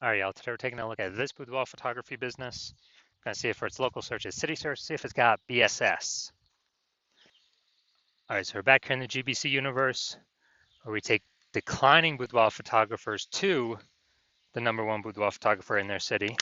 All right, y'all. Today we're taking a look at this boudoir photography business. We're gonna see if for its local search is city search, see if it's got BSS. All right, so we're back here in the GBC universe, where we take declining boudoir photographers to the #1 boudoir photographer in their city.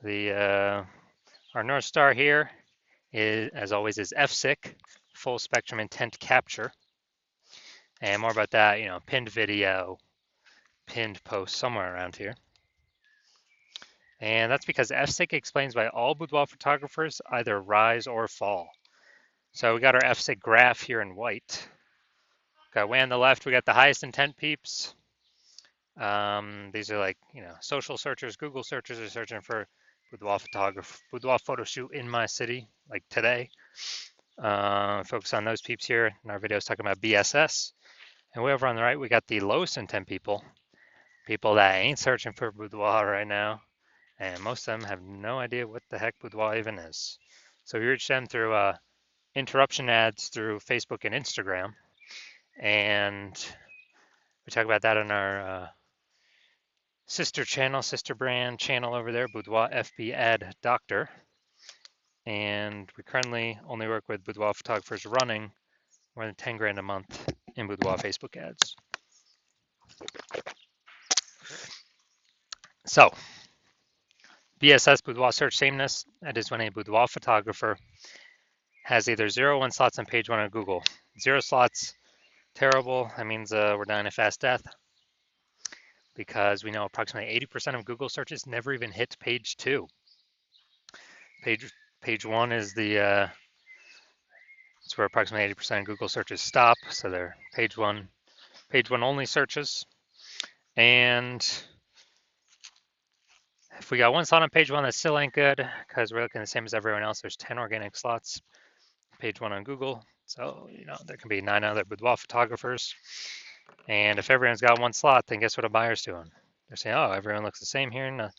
Our North Star here is, as always, is FSIC, full spectrum intent capture, and more about that, pinned video, pinned post somewhere around here. And that's because FSIC explains why all boudoir photographers either rise or fall. So we got our FSIC graph here in white. Got way on the left, we got the highest intent peeps. These are like, social searchers, Google searchers are searching for boudoir photo shoot in my city, like today. Focus on those peeps here in our videos talking about BSS. And way over on the right, we got the lowest intent people that ain't searching for boudoir right now. And most of them have no idea what the heck boudoir even is. So we reach them through interruption ads through Facebook and Instagram. And we talk about that on our sister brand channel over there, Boudoir FB Ad Doctor. And we currently only work with boudoir photographers running more than 10 grand a month in boudoir Facebook ads. So, BSS, boudoir search sameness, that is when a boudoir photographer has either 0 or 1 slots on page 1 of Google. 0 slots, terrible. That means we're dying a fast death, because we know approximately 80% of Google searches never even hit page 2. Page 1 is it's where approximately 80% of Google searches stop, so they're page one only searches. And if we got 1 slot on page 1, that still ain't good, because we're looking the same as everyone else. There's 10 organic slots, page 1 on Google. So, there can be 9 other boudoir photographers. And if everyone's got 1 slot, then guess what a buyer's doing? They're saying, oh, everyone looks the same here. No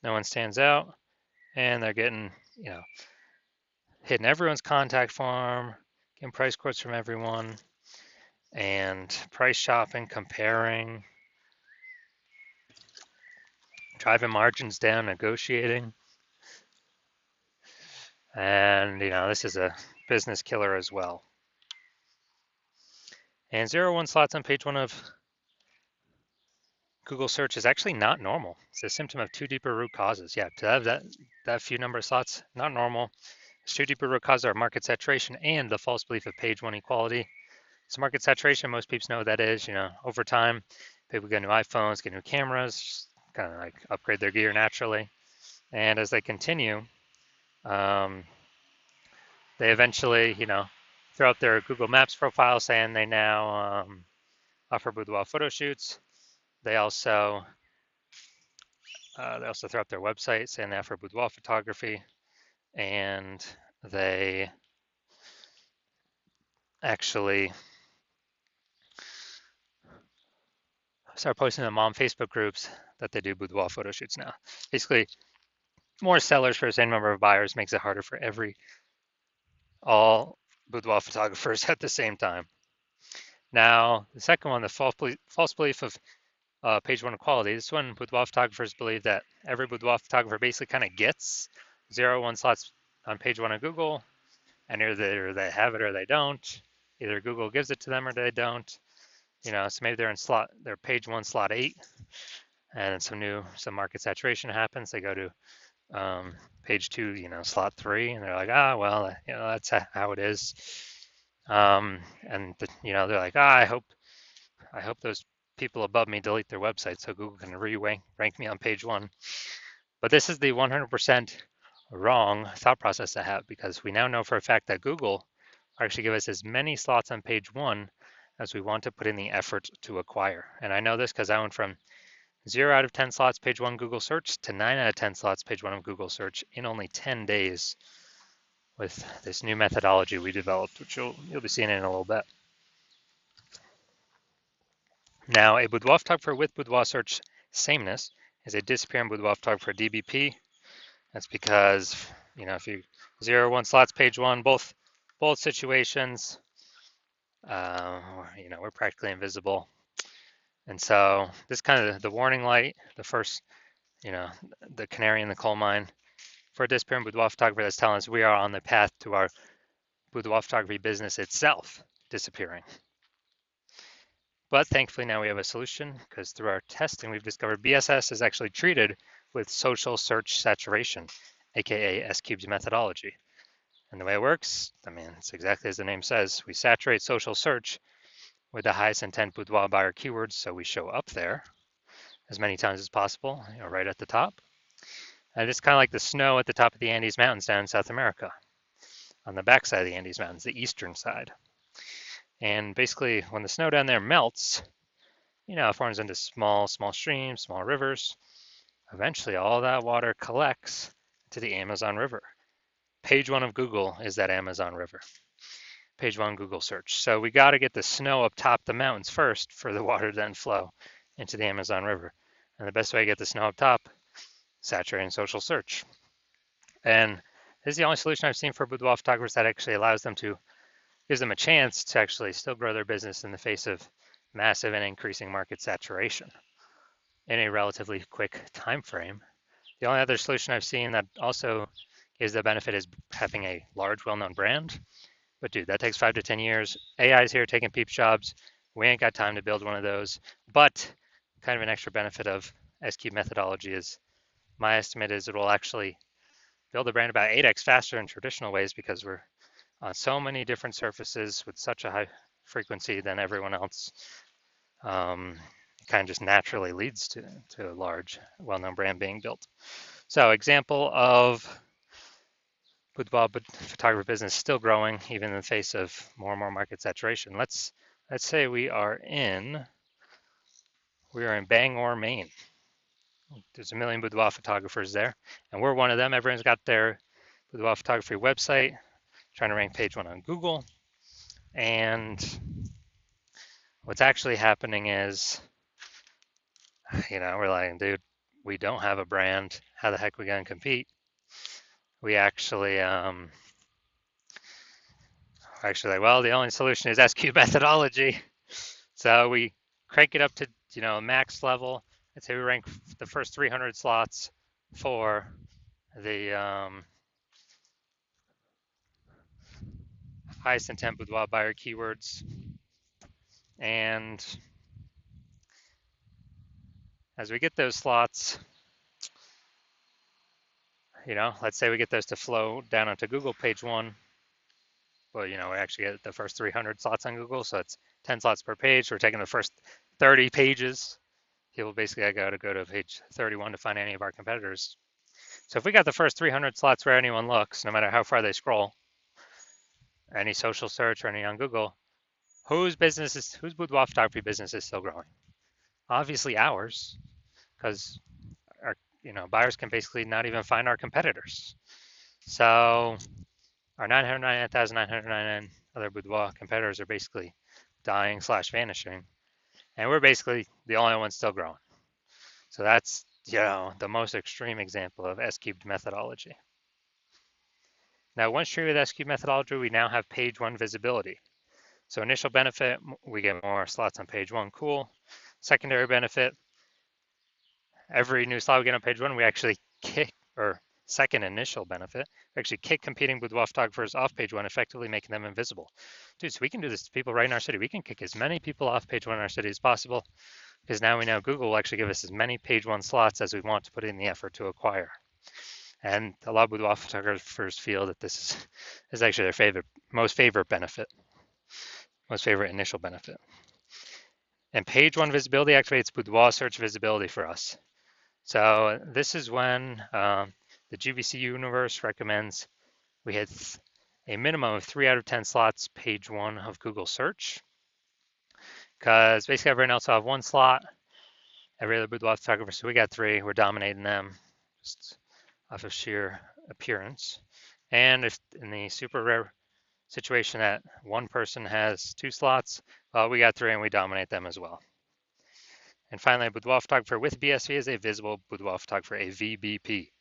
one stands out. And they're getting, hitting everyone's contact form, getting price quotes from everyone, and price shopping, comparing, driving margins down, negotiating. And, this is a business killer as well. And 0 1 slots on page 1 of Google search is actually not normal. It's a symptom of 2 deeper root causes. Yeah, to have that few number of slots, not normal. It's 2 deeper root causes are market saturation and the false belief of page 1 equality. So market saturation, most people know what that is. Over time, people get new iPhones, get new cameras, kind of like upgrade their gear naturally. And as they continue, they eventually, throw up their Google Maps profile saying they now offer boudoir photo shoots. They also throw up their website saying they offer boudoir photography, and they actually start posting in mom Facebook groups that they do boudoir photo shoots now. Basically, more sellers for the same number of buyers makes it harder for all boudoir photographers at the same time. Now, the second one, the false belief of page 1 equality. This one, boudoir photographers believe that every boudoir photographer basically kind of gets 0 1 slots on page 1 of Google, and either they have it or they don't. Either Google gives it to them or they don't. So maybe they're page 1 slot 8, and some market saturation happens. They go to page 2, slot 3, and they're like, well, that's how it is. And they're like, I hope those people above me delete their website so Google can rank me on page 1. But this is the 100% wrong thought process to have, because we now know for a fact that Google actually give us as many slots on page 1 as we want to put in the effort to acquire. And I know this because I went from 0 out of 10 slots page 1 Google search to 9 out of 10 slots page 1 of Google search in only 10 days with this new methodology we developed, which you'll be seeing in a little bit. Now, a boudoir photographer with boudoir search sameness is a disappearing boudoir photographer DBP. That's because, if you 0 1 slots page 1, both situations, we're practically invisible. And so this is kind of the warning light, the first, the canary in the coal mine for a disappearing boudoir photographer that's telling us we are on the path to our boudoir photography business itself disappearing. But thankfully now we have a solution because through our testing we've discovered BSS is actually treated with social search saturation, aka S-Cube's methodology. And the way it works, it's exactly as the name says. We saturate social search with the highest intent boudoir buyer keywords, so we show up there as many times as possible, right at the top. And it's kind of like the snow at the top of the Andes Mountains down in South America, on the backside of the Andes Mountains, the eastern side. And basically, when the snow down there melts, it forms into small streams, small rivers. Eventually, all that water collects to the Amazon River. Page 1 of Google is that Amazon River. Page 1 Google search. So we got to get the snow up top the mountains first for the water to then flow into the Amazon River. And the best way to get the snow up top, saturating social search. And this is the only solution I've seen for boudoir photographers that actually gives them a chance to actually still grow their business in the face of massive and increasing market saturation in a relatively quick time frame. The only other solution I've seen that also gives the benefit is having a large, well-known brand. But dude, that takes 5 to 10 years. AI's here taking peep jobs. We ain't got time to build one of those. But kind of an extra benefit of S-Cube methodology is my estimate is it will actually build a brand about 8x faster in traditional ways because we're on so many different surfaces with such a high frequency than everyone else. It kind of just naturally leads to a large, well-known brand being built. So example of boudoir photography business still growing even in the face of more and more market saturation. Let's say we are in Bangor, Maine. There's a million boudoir photographers there, and we're one of them. Everyone's got their boudoir photography website, trying to rank page 1 on Google. And what's actually happening is, we're like, dude, we don't have a brand. How the heck are we going to compete? We actually, well, the only solution is S-Cube methodology. So we crank it up to, max level. I'd say we rank the first 300 slots for the highest intent boudoir buyer keywords. And as we get those slots, let's say we get those to flow down onto Google page 1. Well, we actually get the first 300 slots on Google, so it's 10 slots per page. We're taking the first 30 pages. People basically got to go to page 31 to find any of our competitors. So if we got the first 300 slots where anyone looks, no matter how far they scroll, any social search or any on Google, whose boudoir photography business is still growing? Obviously ours, because our buyers can basically not even find our competitors. So our 999,999 other boudoir competitors are basically dying / vanishing, and we're basically the only ones still growing. So that's the most extreme example of S-Cubed methodology. Now, once treated with S-Cube methodology, we now have page 1 visibility. So initial benefit, we get more slots on page 1, cool. Secondary benefit, every new slot we get on page 1, we actually kick, or second initial benefit, we actually kick competing boudoir photographers off page 1, effectively making them invisible. Dude, so we can do this to people right in our city. We can kick as many people off page 1 in our city as possible, because now we know Google will actually give us as many page 1 slots as we want to put in the effort to acquire. And a lot of boudoir photographers feel that this is actually their most favorite initial benefit. And page 1 visibility activates boudoir search visibility for us. So this is when the GVC universe recommends we hit a minimum of 3 out of 10 slots page 1 of Google search, because basically everyone else will have 1 slot, every other boudoir photographer, so we got 3, we're dominating them just off of sheer appearance. And if in the super rare situation that one person has 2 slots, well, we got 3 and we dominate them as well. And finally, a boudoir photographer with BSV is a visible boudoir photographer, a VBP.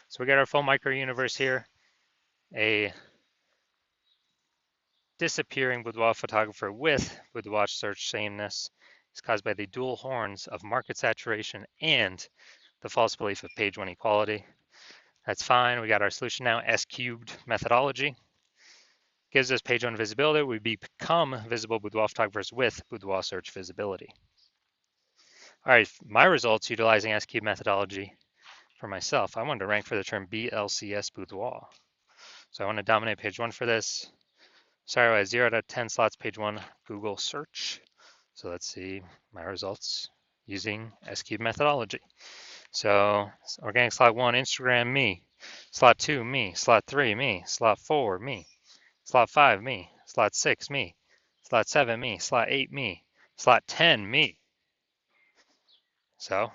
So we got our full micro universe here, a disappearing boudoir photographer with boudoir search sameness, is caused by the dual horns of market saturation and the false belief of page one equality. That's fine. We got our solution now. S cubed methodology gives us page one visibility. We become visible boudoir photographers with boudoir search visibility. All right, my results utilizing S cubed methodology for myself. I wanted to rank for the term BLCS boudoir. So I want to dominate page one for this. Sorry, I had 0 out of 10 slots, page one, Google search. So let's see my results using S-cube methodology. So organic slot 1, Instagram, me. Slot 2, me. Slot 3, me. Slot 4, me. Slot 5, me. Slot 6, me. Slot 7, me. Slot 8, me. Slot 10, me. So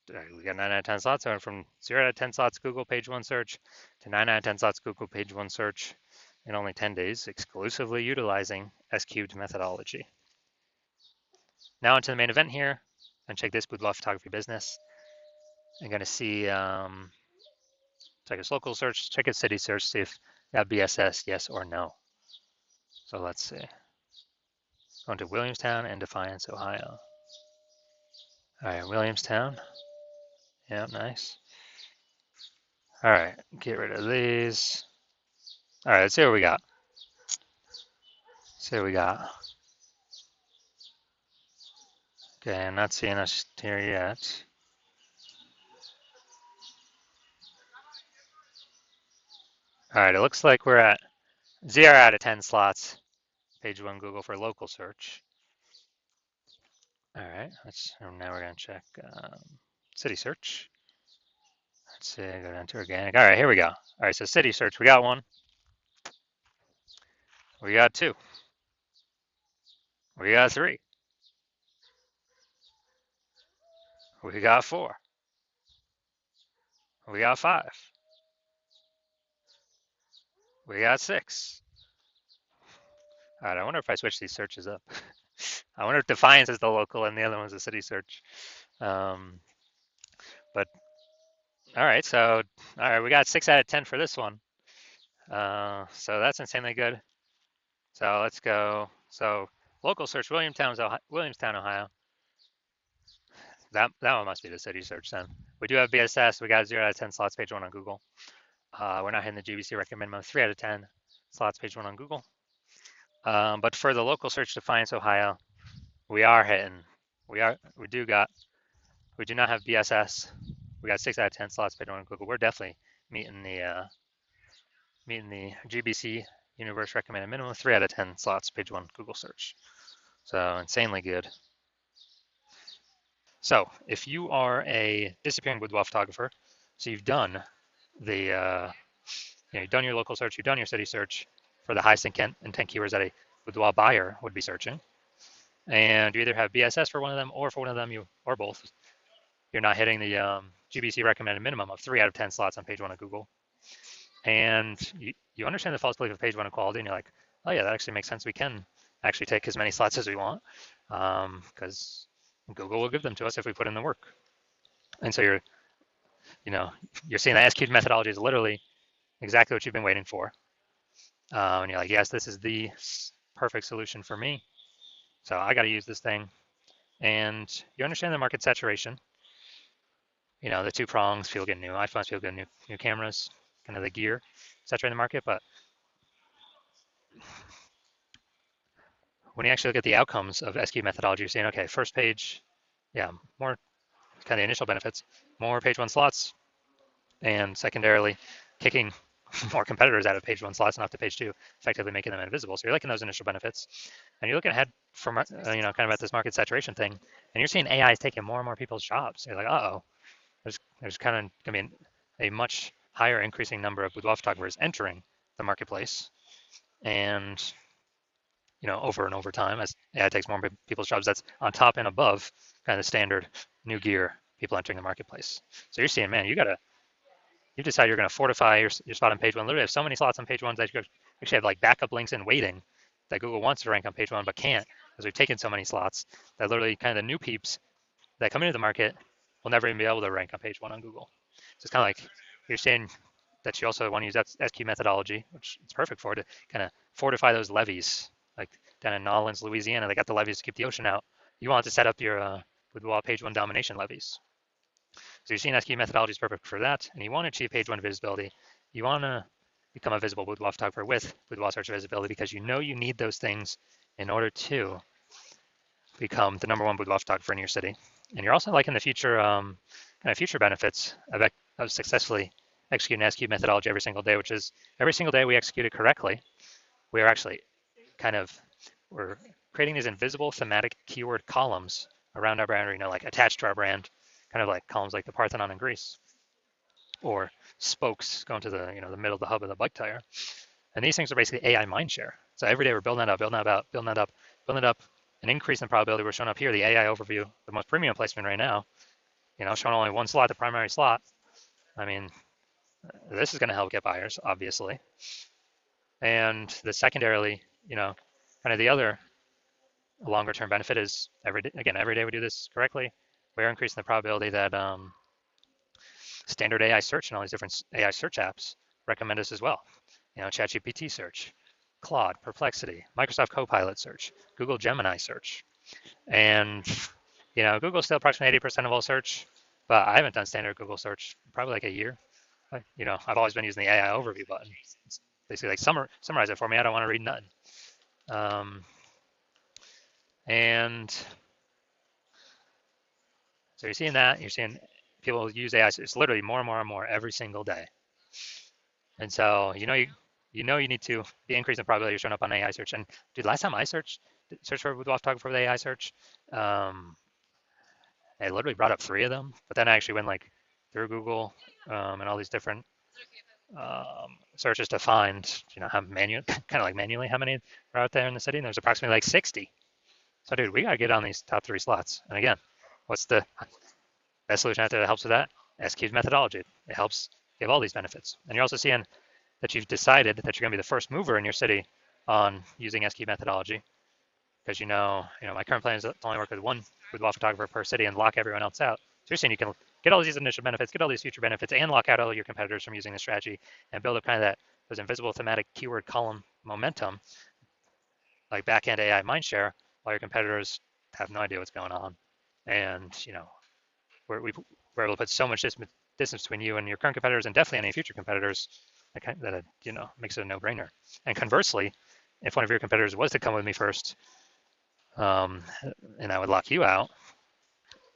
we got 9 out of 10 slots. I went from 0 out of 10 slots Google page one search to 9 out of 10 slots Google page one search in only 10 days, exclusively utilizing S-cubed methodology. Now onto the main event here, and check this boudoir photography business. I'm going to see, check its local search, check its city search, see if that BSS, yes or no. So let's see. Going to Williamstown and Defiance, Ohio. All right, Williamstown. Yeah, nice. All right, get rid of these. All right, let's see what we got. See what we got. Okay, I'm not seeing us here yet. All right, it looks like we're at 0 out of 10 slots, page one Google for local search. All right, now we're gonna check city search. Let's see, go down to organic. All right, here we go. All right, so city search, we got 1. We got 2. We got 3. We got 4. We got 5. We got 6. All right, I wonder if I switch these searches up. I wonder if Defiance is the local and the other one's the city search. But all right, so we got 6 out of 10 for this one. So that's insanely good. So let's go. So local search, Williamstown, Ohio. That one must be the city search then. We do have BSS. We got 0 out of 10 slots, page one on Google. We're not hitting the GBC recommend minimum, 3 out of 10 slots, page one on Google. But for the local search, Defiance, Ohio, we are hitting. We do not have BSS. We got 6 out of 10 slots, page one on Google. We're definitely meeting the GBC universe recommended minimum, 3 out of 10 slots, page one Google search. So insanely good. So if you are a disappearing boudoir photographer, so you've done you've done your local search, you've done your city search for the highest intent keywords that a boudoir buyer would be searching, and you either have BSS for one of them, or for one of them or both, you're not hitting the GBC recommended minimum of 3 out of 10 slots on page one of Google, and you understand the false belief of page one equality, and you're like, oh yeah, that actually makes sense. We can actually take as many slots as we want, because Google will give them to us if we put in the work. And so you're seeing that S-cubed methodology is literally exactly what you've been waiting for. And you're like, yes, this is the perfect solution for me. So I got to use this thing. And you understand the market saturation. The 2 prongs, people get new iPhones, people get new cameras, kind of the gear saturating the market. But when you actually look at the outcomes of S-cubed methodology, you're saying, okay, first page, yeah, more kind of the initial benefits, more page one slots, and secondarily, kicking more competitors out of page one slots and off to page two, effectively making them invisible. So you're liking those initial benefits, and you're looking ahead from kind of at this market saturation thing, and you're seeing AI is taking more and more people's jobs. You're like, uh-oh, there's kind of going to be a much higher increasing number of boudoir photographers entering the marketplace, and over and over time, as AI takes more people's jobs, that's on top and above kind of the standard new gear people entering the marketplace. So you're seeing, man, you decide you're going to fortify your spot on page one. Literally have so many slots on page one that you actually have like backup links in waiting that Google wants to rank on page one but can't, because we've taken so many slots that literally kind of the new peeps that come into the market will never even be able to rank on page one on Google. So it's kind of like you're saying that you also want to use SQ methodology, which it's perfect for, to kind of fortify those levees. Like down in Nolens, Louisiana, they got the levees to keep the ocean out. you want to set up your Boudoir page one domination levies. So you're seeing SQ methodology is perfect for that, and you want to achieve page one visibility. You want to become a visible boudoir photographer with boudoir search visibility because you know you need those things in order to become the number one boudoir photographer in your city. And you're also liking the future kind of future benefits of successfully executing SQ methodology every single day, which is every single day we execute it correctly. We are actually kind of we're creating these invisible thematic keyword columns around our brand, or, like attached to our brand, kind of like columns like the Parthenon in Greece, or spokes going to the middle of the hub of the bike tire. And these things are basically AI mindshare. So every day we're building that up, building that up, building that up, building it up, an increase in probability. We're showing up here, the AI overview, the most premium placement right now, showing only one slot, the primary slot. I mean, this is going to help get buyers, obviously. And the secondarily, kind of the other longer term benefit is every day we do this correctly, we're increasing the probability that standard AI search and all these different AI search apps recommend us as well. ChatGPT search, Claude, Perplexity, Microsoft Copilot search, Google Gemini search. And, Google's still approximately 80% of all search, but I haven't done standard Google search probably like a year. I've always been using the AI overview button. It's basically like summarize it for me. I don't want to read nothing. And so you're seeing that. You're seeing people use AI. It's literally more and more and more every single day. And so you need to be increasing the probability of showing up on AI search. And dude, last time I search for boudoir photographer with AI search, I literally brought up 3 of them. But then I actually went like through Google and all these different searches to find how manually how many are out there in the city. And there's approximately like 60. So dude, we gotta get on these top 3 slots. And again, what's the best solution out there that helps with that? SQ's methodology. It helps give all these benefits. And you're also seeing that you've decided that you're going to be the first mover in your city on using SQ methodology, because my current plan is to only work with one boudoir photographer per city and lock everyone else out. So you're saying you can get all these initial benefits, get all these future benefits, and lock out all your competitors from using the strategy and build up kind of those invisible thematic keyword column momentum, like backend AI mindshare, while your competitors have no idea what's going on. And we're able to put so much distance between you and your current competitors, and definitely any future competitors, that makes it a no-brainer. And conversely, if one of your competitors was to come with me first, and I would lock you out,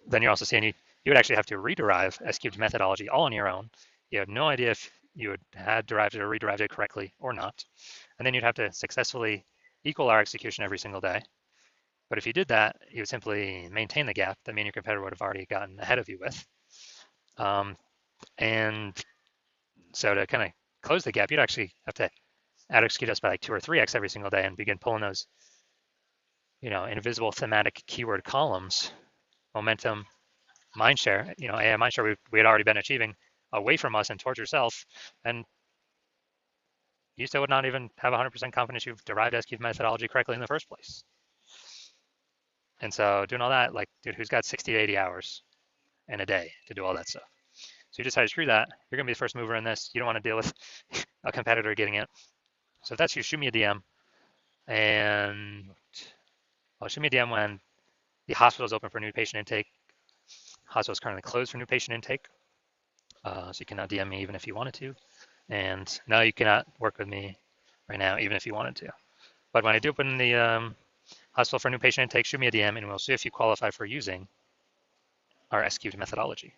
then you're also seeing you would actually have to rederive S-cubed methodology all on your own. You have no idea if you had derived it or rederived it correctly or not. And then you'd have to successfully equal our execution every single day. But if you did that, you would simply maintain the gap that me and your competitor would have already gotten ahead of you with. And so to kind of close the gap, you'd actually have to out execute us by like 2 or 3x every single day and begin pulling those, invisible thematic keyword columns, momentum, mindshare, AI mindshare we had already been achieving away from us and towards yourself. And you still would not even have 100% confidence you've derived SQ methodology correctly in the first place. And so doing all that, like, dude, who's got 60 to 80 hours in a day to do all that stuff? So you decide to screw that. You're going to be the first mover in this. You don't want to deal with a competitor getting it. So if that's you, shoot me a DM. And I'll shoot me a DM when the hospital is open for new patient intake. Hospital is currently closed for new patient intake. So you cannot DM me even if you wanted to. And no, you cannot work with me right now, even if you wanted to. But when I do open the hospital for new patient intake, shoot me a DM and we'll see if you qualify for using our SQ'd methodology.